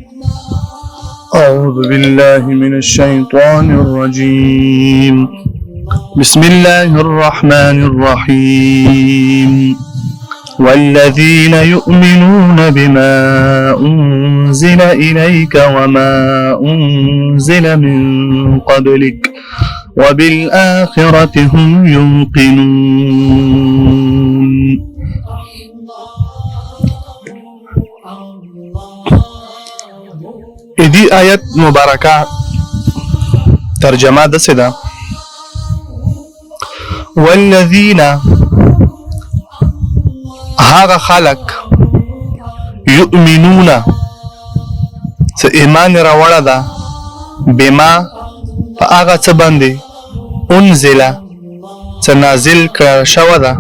أعوذ بالله من الشيطان الرجيم. بسم الله الرحمن الرحيم. والذين يؤمنون بما أنزل إليك وما أنزل من قبلك وبالآخرة هم يوقنون. دی آیت مبارکه ترجمه دسه ده والذین هغه خلق یؤمنون څه ایمان راوړه ده بما په هغه څه باندې انزل څه نازل کړه شوه ده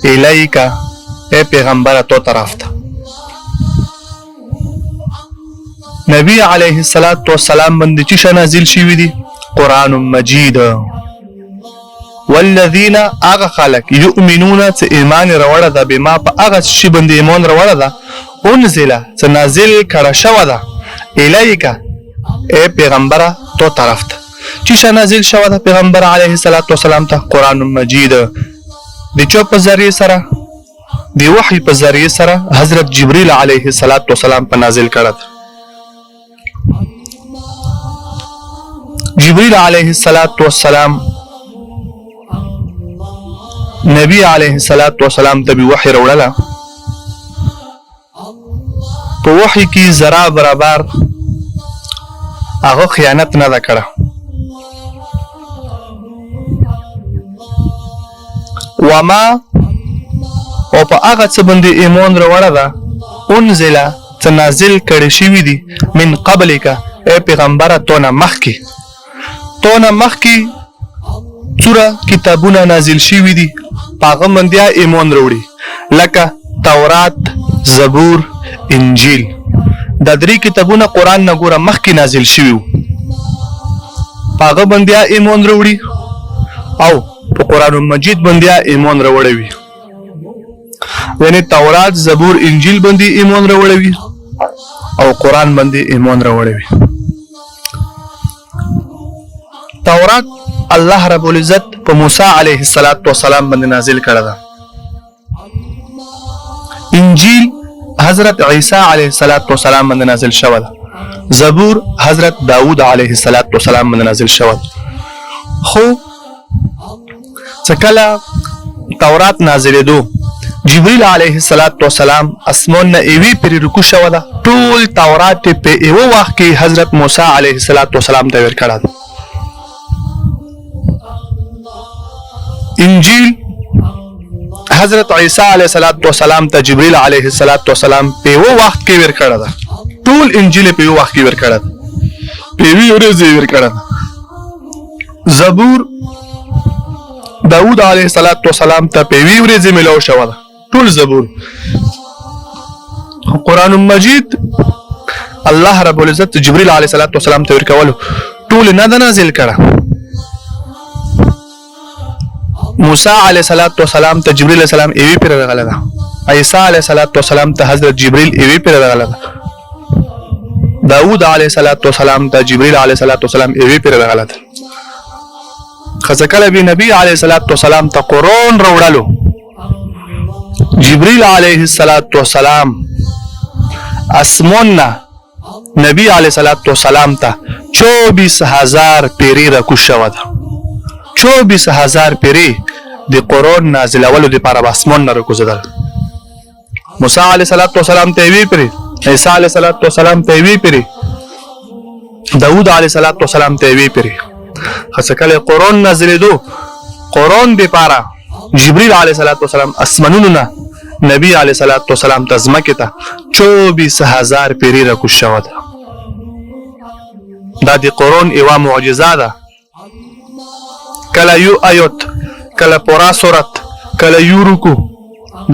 الیکا ای پیغمبره تو طرف ته نبی علیه السلام باندې چې نازل شوی دی قرآن مجید. والذین هغه خلق یؤمنون څه ایمان راوړه ده بما په هغه شی باندې ایمان راوړه ده انزل څه نازل کړه شوه ده الیکا ای پیغمبره تو طرف ته چې نازل شوه ده پیغمبر علیه السلام ته قرآن مجید د چا په ذریعه سره د وحی په ذریعه سره حضرت جبریل علیه السلام په نازل کړه. جبریل علیه السلام نبی علیه السلام ته وحی راوړله په وحی کې ذره برابر هغه خیانت نه ده کړه وما او په هغه څه باندې ایمان راوړه ده انزل څه نازل کړي شوي دي من قبلک ای پیغمبره تونه مخکې څوره کتابونه نازل شوي دي په هغه باندې ایمان راوړي لکه تورات زبور انجیل دا درې کتابونه قرآن نه ګوره مخکې نازل شوي وو په هغه باندې ایمان راوړي او په قرآن مجید باندې ایمان راوړی وي یعنی تورات زبور انجیل باندې ایمان راوړی وي او قرآن باندې ایمان راوړی وي. تورات الله رب العزت په موسی علیه السلام باندې نازل کړه ده. انجیل حضرت عیسی علیه السلام باندې نازل شوه ده. زبور حضرت داود علیه السلام باندې نازل شوه ده. خو څکله تورات نازلېدو جبریل علیه السلام اسمان نه ایوی پرې رکو شوه ده ټول تورات په یوه وخت کې حضرت موسی علیه السلام ته ورکړه ده. انجیل حضرت عیسی علیه السلام ته جبریل علیه السلام په یوه وخت کې ورکړه ده ټول انجیل په یوه وخت کې ورکړه ده په یوې ورځې ورکړه ده. زبور داود علیه السلام ته په یوې ورځې ملاو شوه ده ټول زبور. قرآن مجید الله رب العزت جبریل علیه السلام ته ورکولو ټول نه ده نازل کړه. موسی علیه السلام ته جبریل علیه السلام ایوی پر راغله ده. عیسی علیه السلام ته حضرت جبریل ایوی پر راغله ده. داود علیه السلام ته جبریل علیه السلام ایوی پر راغله ده. خزکله بی نبی علیه السلام ته قرآن راوړلو جبریل علیه السلام اسمان نه نبی علیه السلام ته 24,000 پیری راکوز شوه ده. 24,000 پیری د قرآن نازلولو دپاره به اسمان نه راکوزېدل. موسی علیه السلام ته یوې پیرې عیسی علیه السلام ته یوې پیرې داود علیه السلام ته یوې پیرې خاصه کله قرآن نازلېدو قرآن دپاره جبریل علیه السلام اسمانونو نه نبی علیه السلام ته ځمکې ته 24,000 پیرې راکوز شوه ده. دا د قرآن یوه معجزه ده. کله یو آیت کله پورا سورت کله یو رکو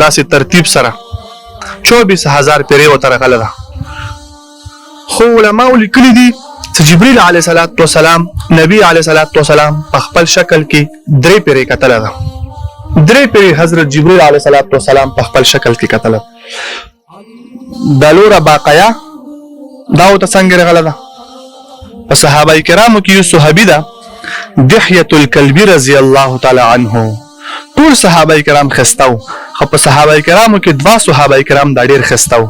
داسې ترتیب سره 24,000 پیرې ورته راغله ده. خو علماو لیکلي دي چې جبریل علیه السلام نبی علیه السلام په خپل شکل کې 3 پیرې کتله ده. 3 پیرې حضرت جبریل علیه السلام په خپل شکل کې کتله. د لوره باقیه دا ته څنګه راغله ده؟ په صحابه کرامو کې یو صحابي ده دحیة الکلبی رضی الله تعالی عنه. ټول صحابه کرام خستاو، خو په صحابه کرامو کې دوا صحابه کرام دا ډیر خستاو.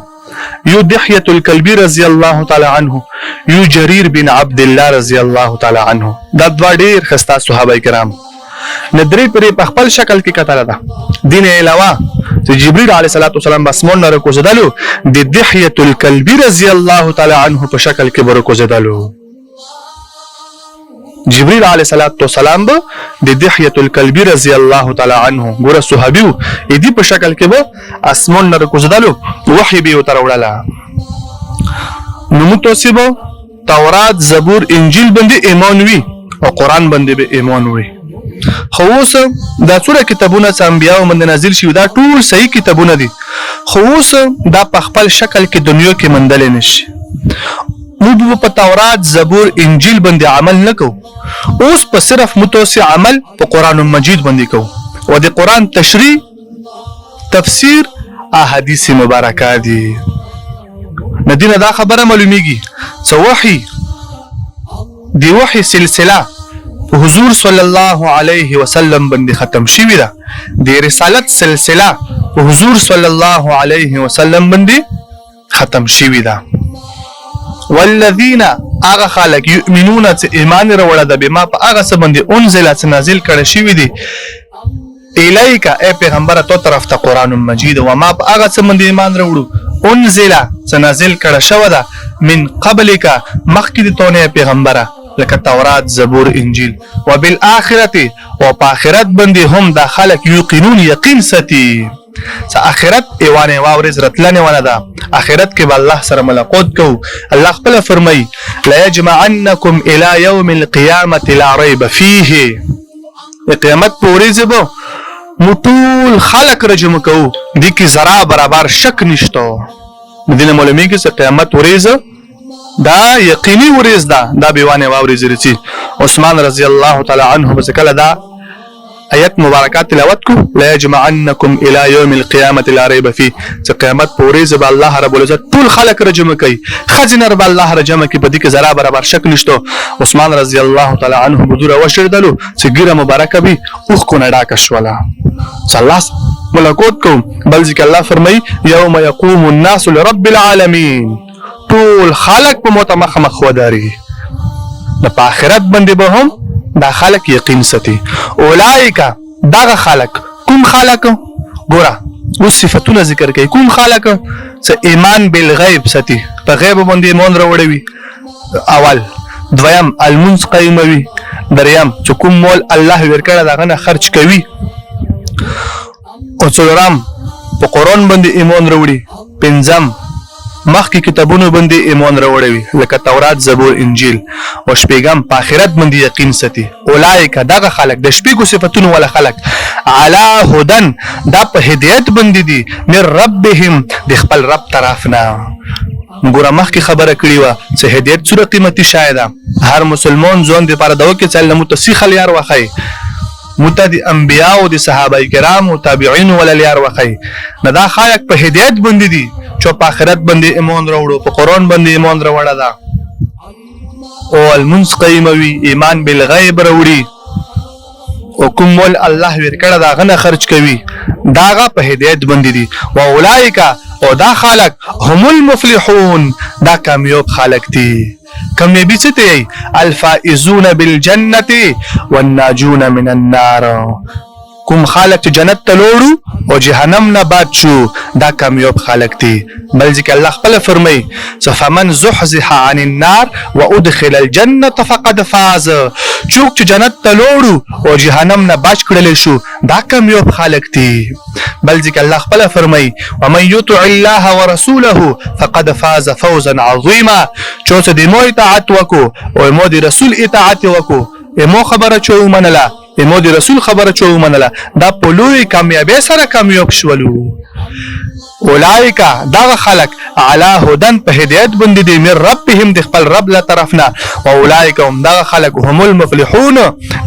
یو دحیة الکلبی رضی الله تعالی عنه، یو جریر بن عبد الله رضی الله تعالی عنه. دا دوا ډیر خستا صحابه کرام. ندری پرې په خپل شکل کې کتل ده. دین علاوه چې جبرئیل علیه السلام بسمون نه راکوزدلو د دحیة الکلبی رضی الله تعالی عنه په شکل کې ورکوزدلو. جبريل عليه الصلاة والسلام به د دحیة الکلبی رضی الله تعالی عنه ګوره صحابیو دې په شکل کې به اسمان نه راکوزدلو، وحی به ورته راوړله. نو موږ تاسو به تورات، زبور، انجیل باندې ایمان وي او قرآن باندې به ایمان وي. خو اوس دا څومره کتابونه چې انبیاو باندې نازل شوي دا ټول صحیح کتابونه دي، خو اوس دا په خپل شکل کې دنیا کې موندلی نشي. موږ په تورات، زبور، انجیل باندې عمل نه کوو، اوس په صرف متوسع عمل په قرآن مجید باندې کوو او د قرآن تشریح، تفسیر، احادیث مبارکه دي. ندینه دا خبره معلومیږي چې وحی دی وحی سلسله په حضور صلی الله علیه وسلم باندې ختم شوی ده. د رسالت سلسله په حضور صلی الله علیه وسلم باندې ختم شوی ده. والذین اغه خلق یؤمنون چې ایمان راوړه ده بما په هغه څه باندې انزل چې نازل کړه شوی دی الیک ای پیغمبر تو طرف ته قرآن مجید و ما په هغه څه باندې ایمان راوړو انزل چې نازل کړه شو ده من قبلک مخکې د تونه پیغمبره لکه تورات، زبور، انجیل. وبالآخرة او په آخرت باندې هم دا خلق یقینون یقین ساتي چې آخرت ایوانه واورز رتلنه ونه ده. آخرت کې به الله سره ملاقات کوو. الله خپل فرمایي لا یجمعنکم الی یوم القیامة لا ریب فیه. قیامت په ورځ به ټول خلق رجم کوو، دې کې ذره برابر شک نشته. مدینه معلومیږي چې قیامت ورځ دا یقیني ورځ ده، دا بیوانه واورز رچی. عثمان رضی الله تعالی عنه بس کله دا آیت مبارکات تلاوت کو لا یجمعنکم الی یوم القیامة لا ریب فیه، چې قیامت په ورځ به الله رب العزت ټول خلق رجم کوي، خزینه به الله رجم کوي، په دې کې ذره برابر شک نشته. عثمان رضی الله تعالی عنه بدور وشردلو چې ګیره مبارکه به اوخ کو نه ډاکه شوله چې الله ملاقات کوم. بل ځکه الله فرمایي یوم یقوم الناس لرب العالمین، ټول خلق په موته مخ وداري. د په آخرت باندې به هم دا خلق یقین ساتي. اولئک دغه خلق کوم خلق؟ ګوره اوس صفتونه ذکر کوي. کوم خلق چې ایمان بالغیب ساتي، په غیب باندې ایمان راوړوي. اول دویم المنځ قایموي. دریم چې کوم مول الله ورکړه دغه نه خرج کوي. او څلورم په قرآن باندې ایمان راوړي. پنځم مخکې کتابونو باندې ایمان راوړوي لکه تورات، زبور، انجیل. او شپږم په آخرت باندې یقین ساتي. اولئک دغه خلق د شپږو صفتونو ولا خلق علی هدن دا په هدایت باندې دي من ربهم د خپل رب طرفنا. ګوره مخکې خبره کړې وه چې هدایت څومره قیمتي شی ده. هر مسلمان ځوان دپاره د وکړي چې الله مو ته سیخه لیار وښیي، موږ ته د انبیاو د صحابه کرامو تابعینو ولا لیار وښیي. نه دا خلق په هدایت باندې دي چې په آخرت باندې ایمان راوړو، په قرآن باندې ایمان راوړه ده، او المنځ قیموي، ایمان بالغیب راوړي، او کوم مول الله ورکړه داغه نه خرج کوي، داغه په هدایت باندې دي. و اولئک او دا خلق هم المفلحون، دا کامیاب خلق دي. کامیابی څه ته؟ الفائزون بالجنة والناجون من النار. کوم خلق چې جنت ته لوړو او جهنم نه باد شو دا کامیاب خلق دي. بل ځکه الله خپل فرمایي فمن زحزح عن النار وادخل الجنة فقد فاز. څوک چې جنت ته لوړو او جهنم نه بچ کړل شو دا کامیاب خلق دي. بل ځکه الله خپل فرمایي ومن يطع الله ورسوله فقد فاز فوزا عظيما. چې د مو اطاعت وکړو او مو د رسول اطاعت وکړو، مو خبره چې ومنله، مو د رسول خبره چې ومنله، دا په لوی کامیابی سره کامیاب شولو. اولئک دغه خلق علی هدن په هدایت باندې دي من ربهم د خپل رب له طرفنا. او اولئک هم دغه خلق هم المفلحون،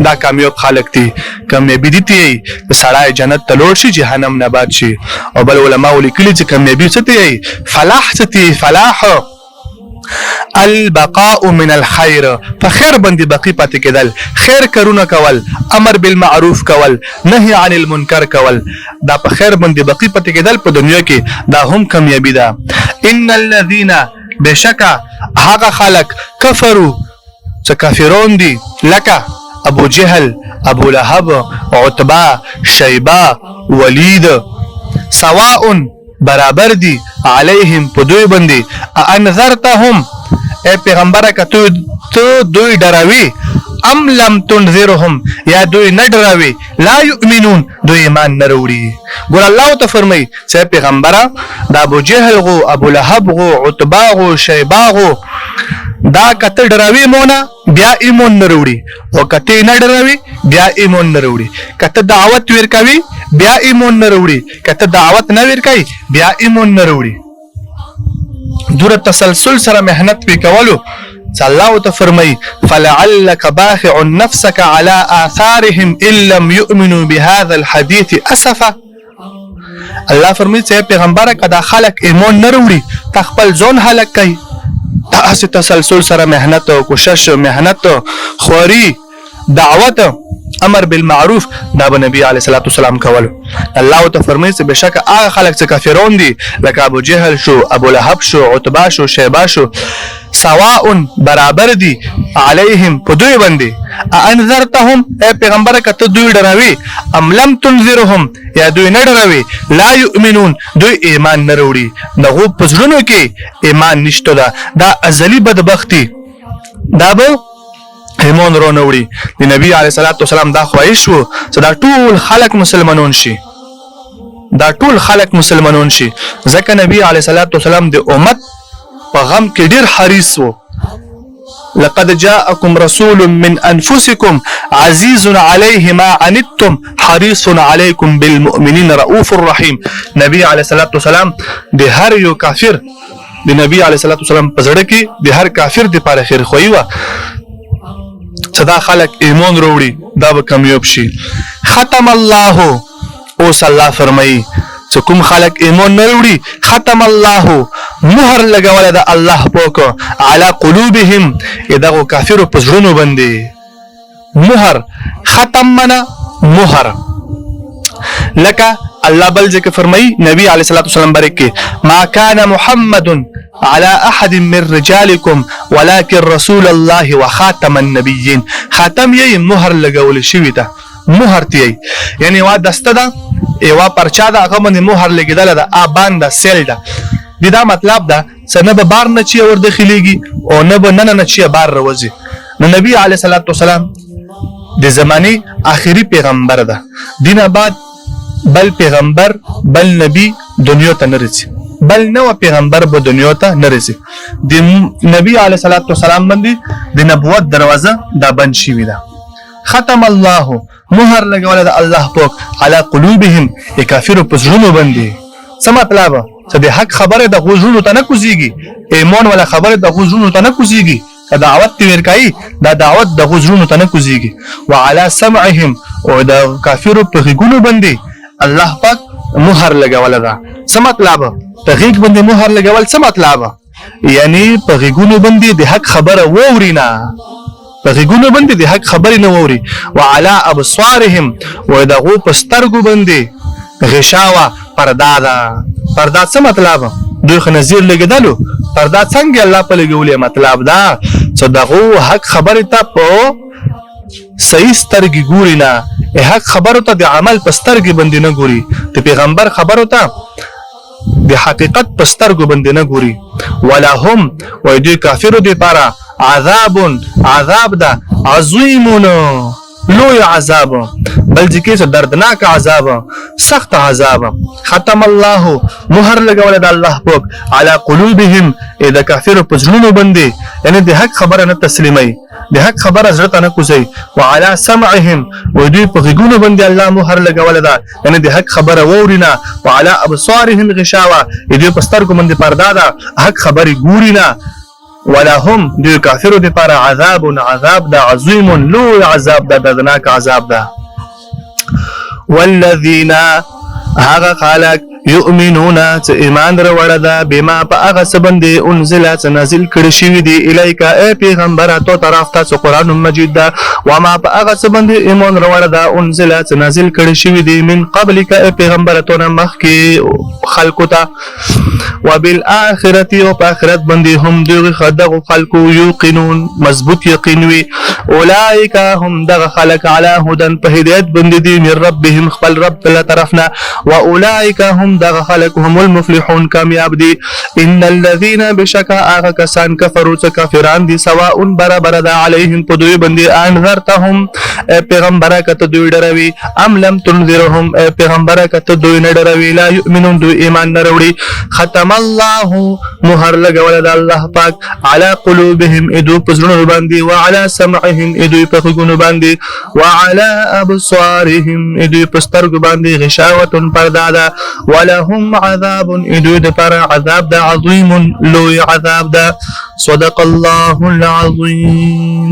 دا کامیاب خلق دي. کامیابی دي ته سړی جنت ته لوړ شي، جهنم نه باد شي. او بل علماء لیکلي چې کامیابی څه ته فلاح څه ته؟ فلاح البقاء من الخير فخير باندې بقي پاتې کېدل خیر کارونه کول امر بالمعروف کول نهي عن المنکر کول دا په خیر باندې بقي پاتې کېدل په دنیا کې دا هم کامیابی ده ان الذين بشکا هغه خلق کفروا چې کافرون دي لکه ابو جهل ابو لهب عتبہ شیبہ ولید سواء برابر دي علیهم په دوی باندې انذرتهم اے پیغمبره که تو دوی ډراوي ام لم تنذرهم یا دوی نه ډراوي لا یؤمنون دوی ایمان نه وروړي ګور الله ته فرمایي چې پیغمبره دا ابو جهل غو ابو لهب غو عتبہ غو شیبہ غو دا کته ډراوي مونږه بیا ایمان نه وروړي او کته نه ډراوي بیا ایمان نه وروړي کته دعوت ورکوي بیا ایمان نه وروړي کته دعوت نه ورکوي بیا ایمان نه وروړي دور تسلسل سره مهنت وکولو الله ته فرمای فلعلك باخع نفسك على آثارهم ان لم يؤمنوا بهذا الحديث اسفا الله فرمای چې پیغمبره کدا خلق ایمان نه وروړي تخپل ځون هلاک کوي تاسو تسلسل سره مهنت او کوشش مهنت خوري دعوت امر بالمعروف دا به نبی علیه الصلاۃ والسلام کول الله ته فرمایي چې بشک هغه خلک چې کافرون دي لکه ابو جهل شو ابو لهب شو عتبہ شو شیبہ شو سواء برابر دي علیهم په دوی باندې انذرتهم اے پیغمبر کته دوی ډراوي ام لم تنذرهم یا دوی نه ډراوي لا یؤمنون دوی ایمان نه وروړي دغه پزړونو کې ایمان نشته دا ازلی بدبختی دا به ایمان رونه وړي د نبی علیه الصلاۃ والسلام دا خواهش وو چې دا ټول خلک مسلمانون شي دا ټول خلک مسلمانون شي ځکه نبی علیه الصلاۃ والسلام د امت په غم کې ډیر حریص وو لقد جاءكم رسول من انفسكم عزيز عليه ما عنتم حريص عليكم بالمؤمنين رؤوف رحيم نبی علیه الصلاۃ والسلام د هر یو کافر د نبی علیه الصلاۃ والسلام په زړه کې د هر کافر د لپاره خیر خوې و صدا خلق ایمان وروړي دا به کامیاب شي ختم الله او صلی الله فرمایي چې کوم خلق ایمان نه وروړي ختم الله مهر لګول دا الله پاک علی قلوبهم دغه کافرو په زړونو باندې مهر ختم منا مهر لکه الله بل ځکه فرمایي نبی علیه الصلاۃ والسلام بارک ما كان محمد على احد من رجالكم ولكن رسول الله وخاتم النبيين خاتم یې مهر لګول شوی ده مهر تی یعنی وا دسته ده ایوا پرچا ده هغه باندې مهر لګیدل ده ابان ده سیل ده دا مطلب ده سنه به بار نه چی ور داخليږي او نه به نه چی بار روزي نو نبی علیه الصلاۃ والسلام د زماني اخري پیغمبر ده دینه بعد بل پیغمبر بل نبی دنیا ته نرسي بل نو پیغمبر به دنیا ته نرسي د نبی علیه الصلاۃ والسلام باندې د نبوت دروازه دا بند شي ده ختم الله مهر لګول د الله پاک علی قلوبهم کافر په زړونو باندې څه مطلب چې د حق خبره د غوږونو ته نه کوزيږي ایمان ولا خبره د غوږونو ته نه کوزيږي دعوت تیر کوي دا دعوت د غوږونو ته نه کوزيږي وعلى سمعهم او د کافر په غوږونو باندې الله پاک مهر لګول ده څه مطلب په غیږ باندې مهر لګول څه مطلب یعنی په غوږونو باندې د حق خبره وورينا په غوږونو باندې د حق خبره نه ووري وعلى ابصارهم او دغه پسترګو باندې غشاوه پردا ده پردا څه مطلب دوی خنزیر لګیدلو پردا څنګه الله په لګولې مطلب دا چې دغه حق خبره ته په صحیح سترګي ګوري نه حق خبره ته د عمل په سترګي باندې نه ګوري د پیغمبر خبره ته د حقیقت په سترګو باندې نه ګوري ولا هم وای دوی کافرو دي لپاره عذاب ده عظیمون لوی عذاب بل ځکه دردناک عذاب سخت عذاب ختم الله مهر لګول د الله پاک علی قلوبهم اذا کافر پزړونو باندې یعنی د حق خبره نه تسلیمي د حق خبره زړه ته نه کوزي وعلى سمعهم ودوی په غوږونو باندې الله مهر لګول ده یعنی د حق خبره وورینا وعلى ابصارهم غشاوه دوی په سترګو باندې پردا ده حق خبره ګورینا ولا هم دوی کافرو دي پر عذاب ده عظیم لو عذاب ده دردناک عذاب ده والذین هغه خلق یؤمنون چې ایمان راوړه ده بما په هغه څه باندې انزل چې نازل کړي شوي دي الیک ای پیغمبره تو طرف ته قرآن مجید ده وما په هغه څه باندې ایمان راوړه ده انزل چې نازل کړي شوي دي من قبلک ای پیغمبره تو نه مخکې خلکو ته وبالآخرة او په آخرت باندې هم دغه دغه خلکو یوقنون مضبوط یقین وي اولئک هم دغه خلک علی هدى په هدایت باندې دي من ربهم خپل رب له طرفنا واولئک هم دغه خلک هم المفلحون کامیاب دي ان الذين بشک هغه کسان کفروا چې کافران دي سواء برابر ده علیهم په دوی باندې انذرتهم پیغمبره کته دوی ډروي ام لم تنذرهم پیغمبره کته دوی نه ډروي لا یؤمنون دوی ایمان نه وروړي ختم الله مهر لګول د الله پاک على قلوبهم ادو پزړونو باندې وعلى سمعهم ادو په غوګونو باندې وعلى ابصارهم ادو په سترګو باندې غشاوه پردا ده ولهم عذاب ادو د پر عذاب ده عظیم لوی عذاب ده صدق الله العظیم.